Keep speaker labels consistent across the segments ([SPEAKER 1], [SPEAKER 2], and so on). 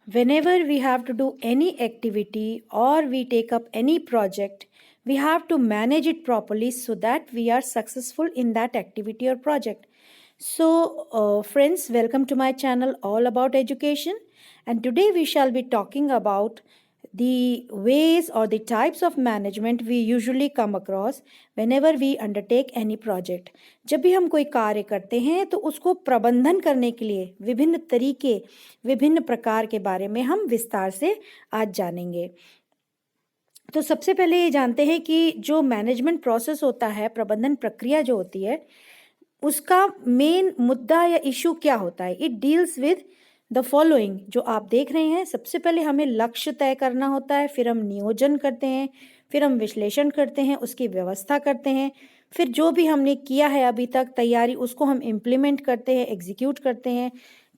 [SPEAKER 1] Whenever we have to do any activity or we take up any project, we have to manage it properly so that we are successful in that activity or project. So, friends, welcome to my channel all about education. And today we shall be talking about the ways or the types of management we usually come across whenever we undertake any project. जब भी हम कोई कार्य करते हैं तो उसको प्रबंधन करने के लिए विभिन्न तरीके, विभिन्न प्रकार के बारे में हम विस्तार से आज जानेंगे। तो सबसे पहले ये जानते हैं कि जो मैनेजमेंट प्रोसेस होता है, प्रबंधन प्रक्रिया जो होती है, उसका मेन मुद्दा या इशू क्या होता है। It deals with the following. जो आप देख रहे हैं, सबसे पहले हमें लक्ष्य तय करना होता है, फिर हम नियोजन करते हैं, फिर हम विश्लेषण करते हैं, उसकी व्यवस्था करते हैं, फिर जो भी हमने किया है अभी तक तैयारी उसको हम इम्प्लीमेंट करते हैं, एग्जीक्यूट करते हैं,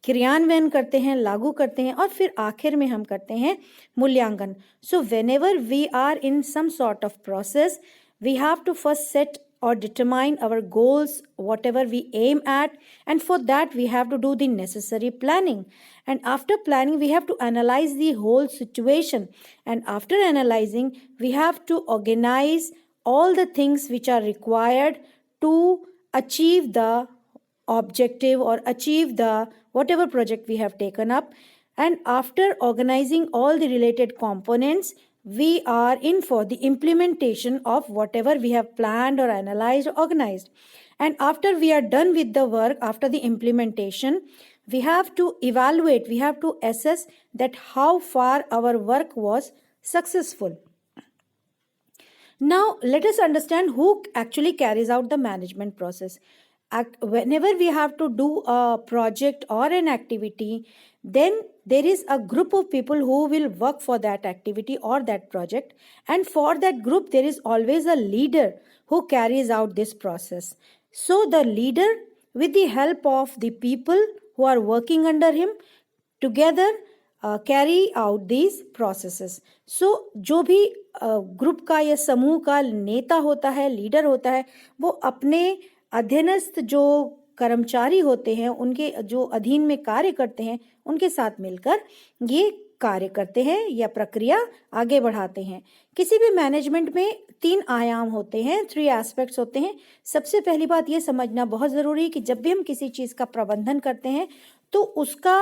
[SPEAKER 1] क्रियान्वयन करते हैं, लागू करते हैं और फिर आखिर में हम करते हैं मूल्यांकन। So whenever we are in some sort of process, we have to first set or determine our goals, whatever we aim at, and for that we have to do the necessary planning. And after planning, we have to analyze the whole situation. And after analyzing, we have to organize all the things which are required to achieve the objective or achieve the whatever project we have taken up. And after organizing all the related components, we are in for the implementation of whatever we have planned or analyzed or organized. And after we are done with the work, after the implementation, we have to evaluate, we have to assess that how far our work was successful. Now, let us understand who actually carries out the management process. Whenever we have to do a project or an activity, then there is a group of people who will work for that activity or that project, and for that group there is always a leader who carries out this process. So the leader, with the help of the people who are working under him, together carry out these processes. So जो भी group का या समूह का नेता होता है, leader होता है, वो अपने अधीनस्थ जो कर्मचारी होते हैं, उनके जो अधीन में कार्य करते हैं, उनके साथ मिलकर ये कार्य करते हैं या प्रक्रिया आगे बढ़ाते हैं। किसी भी मैनेजमेंट में 3 आयाम होते हैं, 3 एस्पेक्ट्स होते हैं। सबसे पहली बात ये समझना बहुत ज़रूरी है कि जब भी हम किसी चीज़ का प्रबंधन करते हैं तो उसका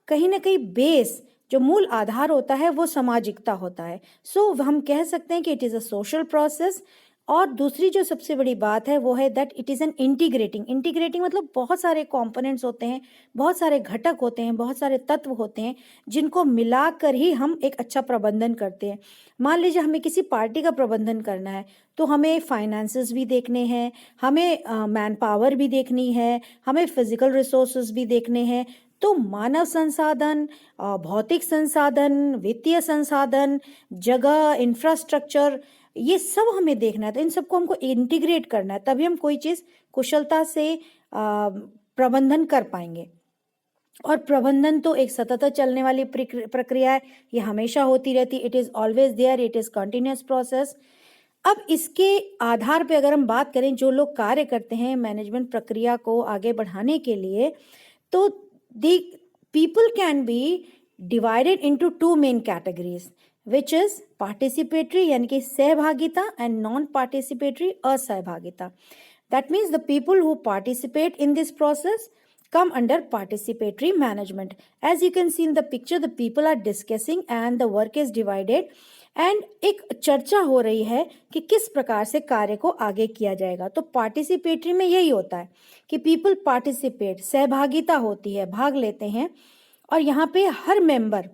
[SPEAKER 1] कहीं ना कहीं बेस, जो मूल आधार होता है, वो सामाजिकता होता है। सो हम कह सकते हैं कि it is a social process. और दूसरी जो सबसे बड़ी बात है वो है that it is an integrating मतलब बहुत सारे कंपोनेंट्स होते हैं, बहुत सारे घटक होते हैं, बहुत सारे तत्व होते हैं जिनको मिलाकर ही हम एक अच्छा प्रबंधन करते हैं। मान लीजिए हमें किसी पार्टी का प्रबंधन करना है तो हमें फाइनेंसेस भी देखने हैं, हमें मैन पावर भी देखनी है, हमें फिजिकल रिसोर्सेज भी देखने हैं। तो मानव संसाधन, भौतिक संसाधन, वित्तीय संसाधन, जगह, इंफ्रास्ट्रक्चर, ये सब हमें देखना है। तो इन सबको हमको इंटीग्रेट करना है, तभी हम कोई चीज़ कुशलता से प्रबंधन कर पाएंगे। और प्रबंधन तो एक सतत चलने वाली प्रक्रिया है, ये हमेशा होती रहती, it is always there, it is continuous process. अब इसके आधार पे अगर हम बात करें, जो लोग कार्य करते हैं मैनेजमेंट प्रक्रिया को आगे बढ़ाने के लिए, तो the people can be divided into 2 main categories, which is participatory यानी कि सहभागिता and non-participatory असहभागिता. That means the people who participate in this process come under participatory management. As you can see in the picture, the people are discussing and the work is divided. And एक चर्चा हो रही है कि किस प्रकार से कार्य को आगे किया जाएगा। तो पार्टिसिपेटरी में यही होता है कि पीपल पार्टिसिपेट, सहभागिता होती है, भाग लेते हैं। और यहाँ पे हर मेंबर,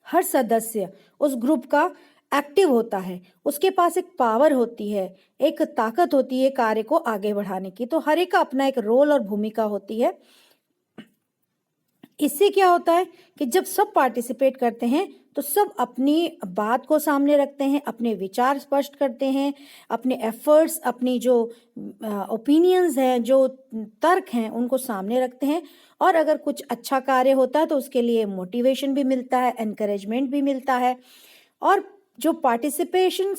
[SPEAKER 1] हर सदस्य उस ग्रुप का एक्टिव होता है, उसके पास एक पावर होती है, एक ताकत होती है कार्य को आगे बढ़ाने की। तो हर एक का अपना एक रोल और भूमिका होती है। इससे क्या होता है कि जब सब पार्टिसिपेट करते हैं तो सब अपनी बात को सामने रखते हैं, अपने विचार स्पष्ट करते हैं, अपने एफर्ट्स, अपनी जो ओपिनियंस हैं, जो तर्क हैं, उनको सामने रखते हैं। और अगर कुछ अच्छा कार्य होता है तो उसके लिए मोटिवेशन भी मिलता है, एनकरेजमेंट भी मिलता है। और जो पार्टिसिपेशन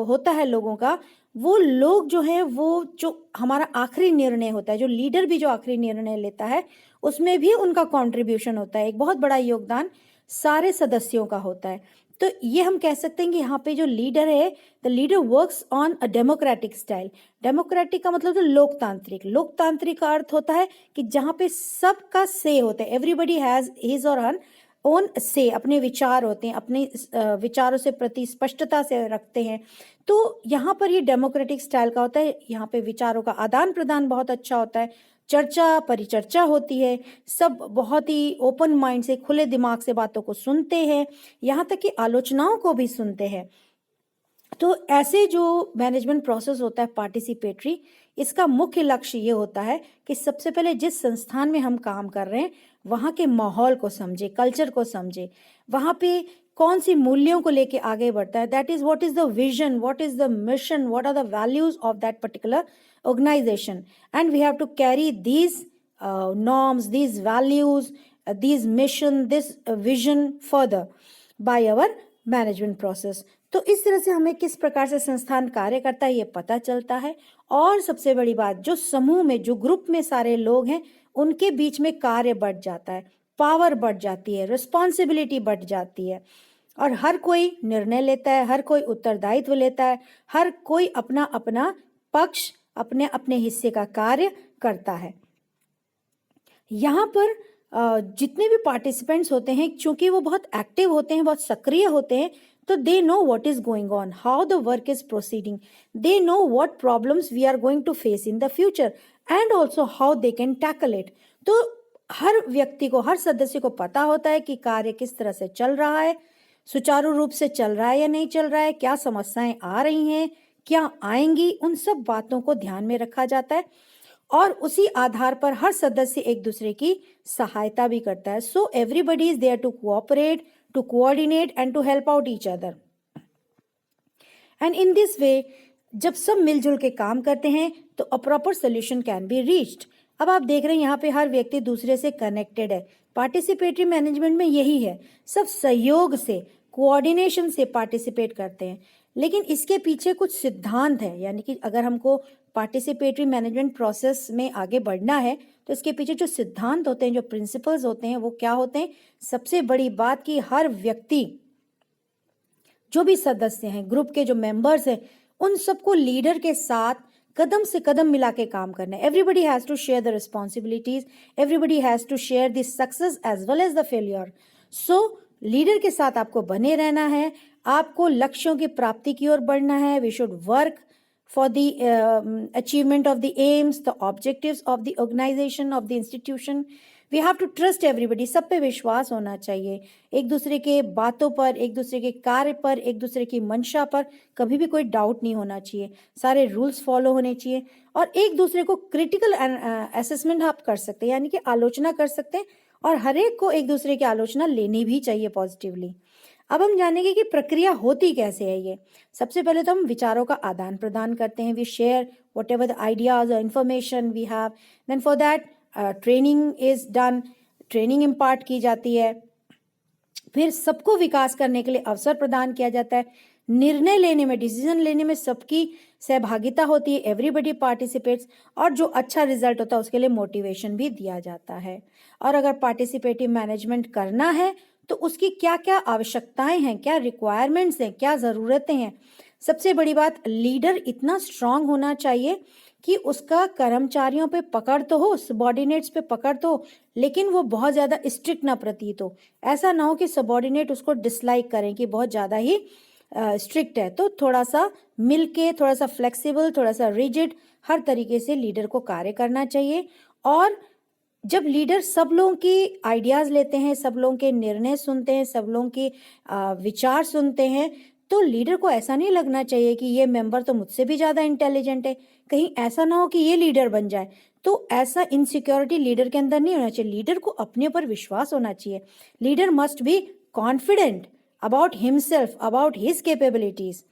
[SPEAKER 1] होता है लोगों का, वो लोग जो हैं, वो जो हमारा आखिरी निर्णय होता है, जो लीडर भी जो आखिरी निर्णय लेता है, उसमें भी उनका कंट्रीब्यूशन होता है, एक बहुत बड़ा योगदान सारे सदस्यों का होता है। तो ये हम कह सकते हैं कि यहाँ पे जो लीडर है, the leader works on a democratic style. Democratic का मतलब जो लोकतांत्रिक, लोकतांत्रिक का अर्थ होता है कि जहाँ पे सबका से होता है, एवरीबडी हैज हिज और हर ओन से, अपने विचार होते हैं, अपने विचारों से प्रति स्पष्टता से रखते हैं। तो यहाँ पर ये डेमोक्रेटिक स्टाइल का होता है। यहाँ पे विचारों का आदान प्रदान बहुत अच्छा होता है, चर्चा परिचर्चा होती है, सब बहुत ही ओपन माइंड से, खुले दिमाग से बातों को सुनते हैं, यहाँ तक कि आलोचनाओं को भी सुनते हैं। तो ऐसे जो मैनेजमेंट प्रोसेस होता है पार्टिसिपेटरी, इसका मुख्य लक्ष्य ये होता है कि सबसे पहले जिस संस्थान में हम काम कर रहे हैं वहाँ के माहौल को समझे, कल्चर को समझे, वहाँ पे कौन सी मूल्यों को लेके आगे बढ़ता है, that is what is the vision, what is the mission, what are the values of that particular organization, and we have to carry these norms, these values, these mission, this vision further by our management process. तो इस तरह से हमें किस प्रकार से संस्थान कार्य करता है ये पता चलता है। और सबसे बड़ी बात, जो समूह में, जो ग्रुप में सारे लोग हैं उनके बीच में कार्य बढ़ जाता है, पावर बढ़ जाती है, रिस्पॉन्सिबिलिटी बढ़ जाती है, और हर कोई निर्णय लेता है, हर कोई उत्तरदायित्व लेता है, हर कोई अपना अपना पक्ष, अपने अपने हिस्से का कार्य करता है। यहाँ पर जितने भी पार्टिसिपेंट्स होते हैं, चूंकि वो बहुत एक्टिव होते हैं, बहुत सक्रिय होते हैं, तो they know what is going on, how the work is proceeding, they know what problems we are going to face in the future and also how they can tackle it. तो हर व्यक्ति को, हर सदस्य को पता होता है कि कार्य किस तरह से चल रहा है, सुचारू रूप से चल रहा है या नहीं चल रहा है, क्या समस्याएं आ रही हैं, क्या आएंगी, उन सब बातों को ध्यान में रखा जाता है और उसी आधार पर हर सदस्य एक दूसरे की सहायता भी करता है। So everybody is there to cooperate, to coordinate and to help out each other, and in this way जब सब मिलजुल के काम करते हैं तो a proper solution can be reached. अब आप देख रहे हैं यहाँ पे हर व्यक्ति दूसरे से कनेक्टेड है। पार्टिसिपेटरी मैनेजमेंट में यही है, सब सहयोग से, कोऑर्डिनेशन से पार्टिसिपेट करते हैं। लेकिन इसके पीछे कुछ सिद्धांत है, यानी कि अगर हमको पार्टिसिपेटरी मैनेजमेंट प्रोसेस में आगे बढ़ना है तो इसके पीछे जो सिद्धांत होते हैं, जो प्रिंसिपल्स होते हैं, वो क्या होते हैं। सबसे बड़ी बात कि हर व्यक्ति, जो भी सदस्य हैं, ग्रुप के जो मेंबर्स हैं, उन सबको लीडर के साथ कदम से कदम मिला के काम करना है। Everybody has to share the responsibilities, everybody has to share the success as well as the failure. So leader के साथ आपको बने रहना है, आपको लक्ष्यों की प्राप्ति की ओर बढ़ना है। We should work for the achievement of the aims, the objectives of the organisation, of the institution. We have to trust everybody, सब पे विश्वास होना चाहिए, एक दूसरे के बातों पर, एक दूसरे के कार्य पर, एक दूसरे की मंशा पर कभी भी कोई डाउट नहीं होना चाहिए, सारे रूल्स फॉलो होने चाहिए। और एक दूसरे को क्रिटिकल असेसमेंट आप कर सकते हैं, यानी कि आलोचना कर सकते हैं, और हर एक को एक दूसरे की आलोचना लेनी भी चाहिए पॉजिटिवली। अब हम जानेंगे कि प्रक्रिया होती कैसे है। ये सबसे पहले तो हम विचारों का आदान प्रदान करते हैं, we share whatever the ideas और information we have, then for that training is done, training impart की जाती है, फिर सबको विकास करने के लिए अवसर प्रदान किया जाता है, निर्णय लेने में, डिसीजन लेने में सबकी सहभागिता होती है, एवरीबडी पार्टिसिपेट्स, और जो अच्छा रिजल्ट होता है उसके लिए मोटिवेशन भी दिया जाता है। और अगर पार्टिसिपेटिव मैनेजमेंट करना है तो उसकी क्या क्या आवश्यकताएं हैं, क्या रिक्वायरमेंट्स हैं, क्या ज़रूरतें हैं। सबसे बड़ी बात, लीडर इतना स्ट्रांग होना चाहिए कि उसका कर्मचारियों पे पकड़ तो हो, सबॉर्डिनेट्स पे पकड़ तो हो, लेकिन वो बहुत ज़्यादा स्ट्रिक्ट ना प्रतीत हो। ऐसा ना हो कि सबॉर्डिनेट उसको डिसलाइक करें कि बहुत ज़्यादा ही स्ट्रिक्ट है। तो थोड़ा सा मिलके, थोड़ा सा फ्लेक्सिबल, थोड़ा सा रिजिड, हर तरीके से लीडर को कार्य करना चाहिए। और जब लीडर सब लोगों की आइडियाज़ लेते हैं, सब लोगों के निर्णय सुनते हैं, सब लोगों के विचार सुनते हैं, तो लीडर को ऐसा नहीं लगना चाहिए कि ये मेंबर तो मुझसे भी ज़्यादा इंटेलिजेंट है, कहीं ऐसा ना हो कि ये लीडर बन जाए। तो ऐसा इनसिक्योरिटी लीडर के अंदर नहीं होना चाहिए। लीडर को अपने ऊपर विश्वास होना चाहिए। Leader must be confident about himself, about his capabilities.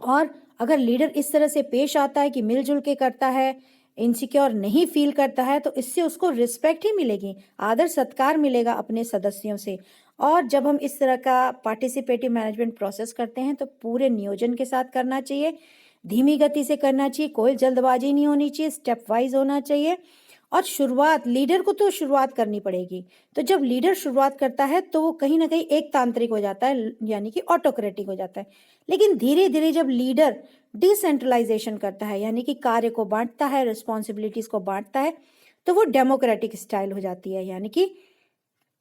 [SPEAKER 1] और अगर लीडर इस तरह से पेश आता है कि मिलजुल के करता है, इनसिक्योर नहीं फील करता है, तो इससे उसको रिस्पेक्ट ही मिलेगी, आदर सत्कार मिलेगा अपने सदस्यों से। और जब हम इस तरह का पार्टिसिपेटिव मैनेजमेंट प्रोसेस करते हैं तो पूरे नियोजन के साथ करना चाहिए, धीमी गति से करना चाहिए, कोई जल्दबाजी नहीं होनी चाहिए, स्टेप वाइज होना चाहिए। और शुरुआत लीडर को तो शुरुआत करनी पड़ेगी। तो जब लीडर शुरुआत करता है तो वो कहीं ना कहीं एक तांत्रिक हो जाता है, यानी कि ऑटोक्रेटिक हो जाता है। लेकिन धीरे धीरे जब लीडर डिसेंट्रलाइजेशन करता है, यानी कि कार्य को बांटता है, रिस्पॉन्सिबिलिटीज को बांटता है, तो वो डेमोक्रेटिक स्टाइल हो जाती है, यानी कि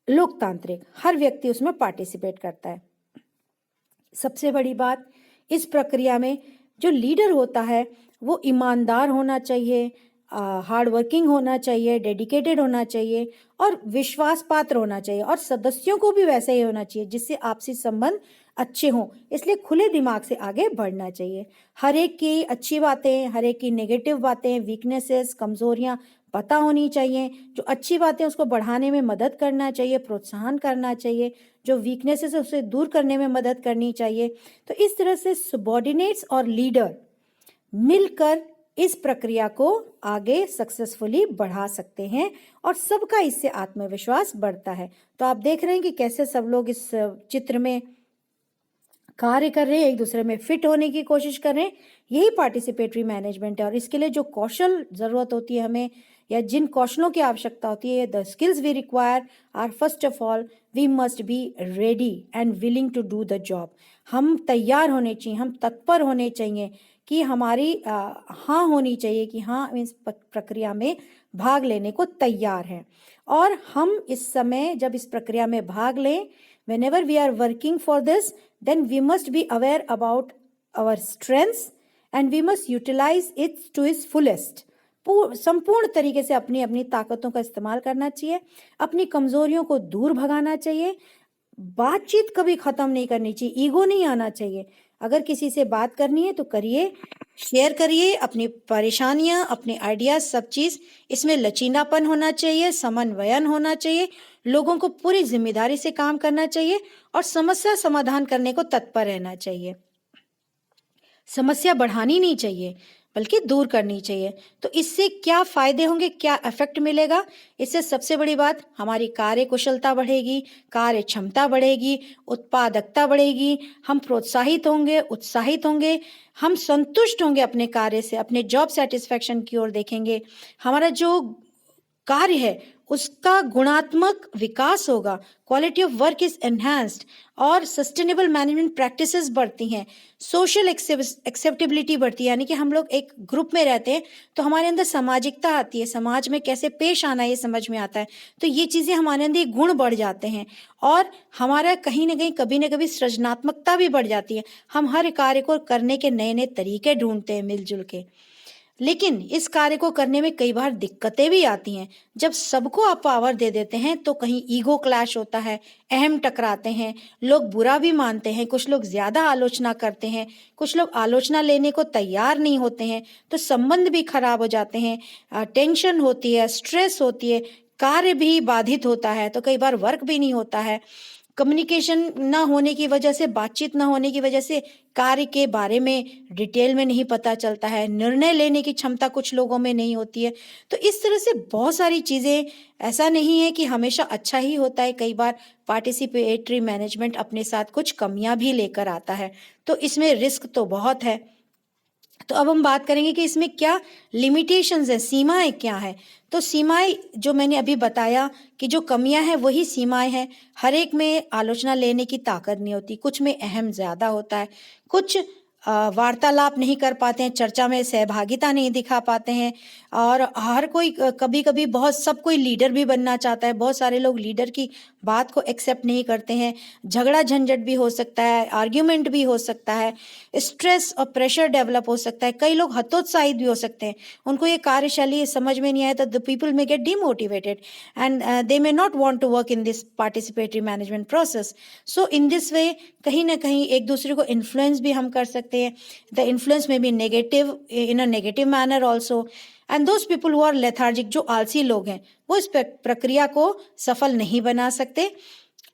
[SPEAKER 1] लोकतांत्रिक। हर व्यक्ति उसमें पार्टिसिपेट करता है। सबसे बड़ी बात इस प्रक्रिया में जो लीडर होता है वो ईमानदार होना चाहिए, हार्ड वर्किंग होना चाहिए, डेडिकेटेड होना चाहिए और विश्वास पात्र होना चाहिए, और सदस्यों को भी वैसे ही होना चाहिए जिससे आपसी संबंध अच्छे हों। इसलिए खुले दिमाग से आगे बढ़ना चाहिए। हर एक की अच्छी बातें, हर एक की नेगेटिव बातें, वीकनेसेस, कमजोरियां पता होनी चाहिए। जो अच्छी बातें उसको बढ़ाने में मदद करना चाहिए, प्रोत्साहन करना चाहिए। जो वीकनेसेस है उसे दूर करने में मदद करनी चाहिए। तो इस तरह से सबॉर्डिनेट्स और लीडर मिलकर इस प्रक्रिया को आगे सक्सेसफुली बढ़ा सकते हैं और सबका इससे आत्मविश्वास बढ़ता है। तो आप देख रहे हैं कि कैसे सब लोग इस चित्र में कार्य कर रहे हैं, एक दूसरे में फिट होने की कोशिश कर रहे हैं। यही पार्टिसिपेटरी मैनेजमेंट है। और इसके लिए जो कौशल जरूरत होती है हमें, या जिन कौशलों की आवश्यकता होती है, the skills we require are first of all we must be ready and willing to do the job. हम तैयार होने चाहिए, हम तत्पर होने चाहिए कि हमारी हाँ होनी चाहिए कि हाँ हम इस प्रक्रिया में भाग लेने को तैयार हैं। और हम इस समय जब इस प्रक्रिया में भाग लें, whenever we are working for this, then we must be aware about our strengths and we must utilize it to its fullest. संपूर्ण तरीके से अपनी अपनी ताकतों का इस्तेमाल करना चाहिए, अपनी कमजोरियों को दूर भगाना चाहिए। बातचीत कभी खत्म नहीं करनी चाहिए, ईगो नहीं आना चाहिए। अगर किसी से बात करनी है तो करिए, शेयर करिए अपनी परेशानियां, अपने आइडियाज, सब चीज। इसमें लचीलापन होना चाहिए, समन्वयन होना चाहिए, लोगों को पूरी जिम्मेदारी से काम करना चाहिए और समस्या समाधान करने को तत्पर रहना चाहिए। समस्या बढ़ानी नहीं चाहिए बल्कि दूर करनी चाहिए। तो इससे क्या फायदे होंगे, क्या इफेक्ट मिलेगा? इससे सबसे बड़ी बात, हमारी कार्य कुशलता बढ़ेगी, कार्य क्षमता बढ़ेगी, उत्पादकता बढ़ेगी, हम प्रोत्साहित होंगे, उत्साहित होंगे, हम संतुष्ट होंगे अपने कार्य से, अपने जॉब सेटिस्फैक्शन की ओर देखेंगे। हमारा जो कार्य है उसका गुणात्मक विकास होगा, quality of work is enhanced और सस्टेनेबल मैनेजमेंट प्रैक्टिसेस बढ़ती हैं, सोशल एक्सेप्टेबिलिटी बढ़ती है, यानी कि हम लोग एक ग्रुप में रहते हैं तो हमारे अंदर सामाजिकता आती है, समाज में कैसे पेश आना ये समझ में आता है। तो ये चीज़ें हमारे अंदर गुण बढ़ जाते हैं और हमारा कहीं ना कहीं कभी ना कभी सृजनात्मकता भी बढ़ जाती है। हम हर कार्य को करने के नए नए तरीके ढूंढते हैं मिलजुल के। लेकिन इस कार्य को करने में कई बार दिक्कतें भी आती हैं। जब सबको आप पावर दे देते हैं तो कहीं ईगो क्लैश होता है, अहम टकराते हैं, लोग बुरा भी मानते हैं, कुछ लोग ज्यादा आलोचना करते हैं, कुछ लोग आलोचना लेने को तैयार नहीं होते हैं, तो संबंध भी खराब हो जाते हैं, टेंशन होती है, स्ट्रेस होती है, कार्य भी बाधित होता है, तो कई बार वर्क भी नहीं होता है। कम्युनिकेशन ना होने की वजह से, बातचीत ना होने की वजह से कार्य के बारे में डिटेल में नहीं पता चलता है, निर्णय लेने की क्षमता कुछ लोगों में नहीं होती है। तो इस तरह से बहुत सारी चीज़ें, ऐसा नहीं है कि हमेशा अच्छा ही होता है, कई बार पार्टिसिपेटरी मैनेजमेंट अपने साथ कुछ कमियां भी लेकर आता है। तो इसमें रिस्क तो बहुत है। तो अब हम बात करेंगे कि इसमें क्या लिमिटेशंस है, सीमाएं क्या है। तो सीमाएं जो मैंने अभी बताया कि जो कमियां हैं वही सीमाएं हैं। हर एक में आलोचना लेने की ताकत नहीं होती, कुछ में अहम ज्यादा होता है, कुछ वार्तालाप नहीं कर पाते हैं, चर्चा में सहभागिता नहीं दिखा पाते हैं, और हर कोई कभी कभी बहुत सब कोई लीडर भी बनना चाहता है, बहुत सारे लोग लीडर की बात को एक्सेप्ट नहीं करते हैं। झगड़ा झंझट भी हो सकता है, आर्ग्यूमेंट भी हो सकता है, स्ट्रेस और प्रेशर डेवलप हो सकता है, कई लोग हतोत्साहित भी हो सकते हैं, उनको ये कार्यशैली समझ में नहीं आया तो the people may get demotivated and they may not want to work in this participatory management process. So in this way कहीं ना कहीं एक दूसरे को इन्फ्लुएंस भी हम कर सकते हैं। The influence may be negative, in a negative manner also. And those people who are lethargic, जो आलसी लोग हैं, वो इस प्रक्रिया को सफल नहीं बना सकते।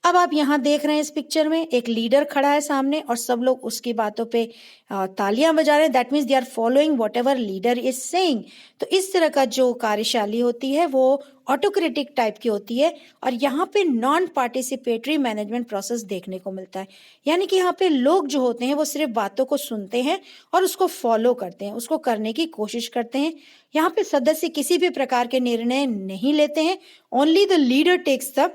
[SPEAKER 1] अब आप यहाँ देख रहे हैं इस पिक्चर में एक लीडर खड़ा है सामने और सब लोग उसकी बातों पे तालियां बजा रहे हैं। That means they are following whatever leader is saying. तो इस तरह का जो कार्यशैली होती है वो ऑटोक्रेटिक टाइप की होती है और यहाँ पे नॉन पार्टिसिपेटरी मैनेजमेंट प्रोसेस देखने को मिलता है। यानी कि यहाँ पे लोग जो होते हैं वो सिर्फ बातों को सुनते हैं और उसको फॉलो करते हैं, उसको करने की कोशिश करते हैं। यहाँ पे सदस्य किसी भी प्रकार के निर्णय नहीं लेते हैं। Only the leader takes the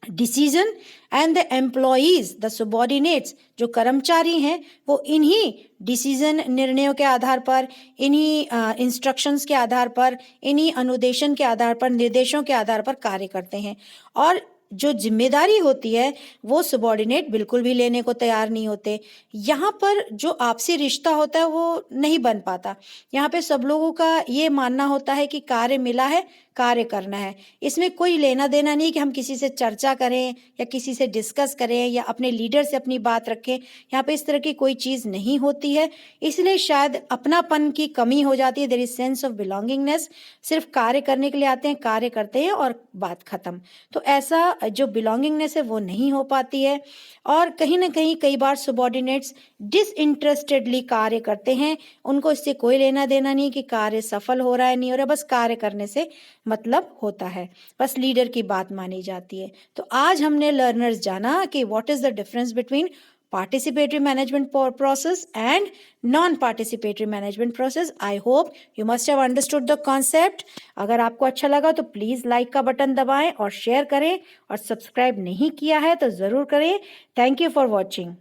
[SPEAKER 1] decision and the employees the subordinates, जो कर्मचारी हैं वो इन्हीं डिसीजन निर्णयों के आधार पर, इन्हीं इंस्ट्रक्शंस के आधार पर, इन्हीं अनुदेशन के आधार पर, निर्देशों के आधार पर कार्य करते हैं। और जो जिम्मेदारी होती है वो सबॉर्डिनेट बिल्कुल भी लेने को तैयार नहीं होते। यहाँ पर जो आपसी रिश्ता होता है वो नहीं बन पाता। यहाँ पे सब लोगों का ये मानना होता है कि कार्य मिला है, कार्य करना है। इसमें कोई लेना देना नहीं कि हम किसी से चर्चा करें या किसी से डिस्कस करें या अपने लीडर से अपनी बात रखें। यहाँ पे इस तरह की कोई चीज़ नहीं होती है, इसलिए शायद अपनापन की कमी हो जाती है। There is sense of belongingness. सिर्फ कार्य करने के लिए आते हैं, कार्य करते हैं और बात खत्म। तो ऐसा जो बिलोंगिंगनेस है वो नहीं हो पाती है और कहीं ना कहीं कई बार सबॉर्डिनेट्स डिसइंटरेस्टेडली कार्य करते हैं। उनको इससे कोई लेना देना नहीं कि कार्य सफल हो रहा है नहीं हो रहा, बस कार्य करने से मतलब होता है, बस लीडर की बात मानी जाती है। तो आज हमने लर्नर्स जाना कि what is the difference between participatory management process and non-participatory management process. I hope you must have understood the concept. अगर आपको अच्छा लगा तो प्लीज़ लाइक का बटन दबाएं और शेयर करें और सब्सक्राइब नहीं किया है तो ज़रूर करें। Thank you for watching.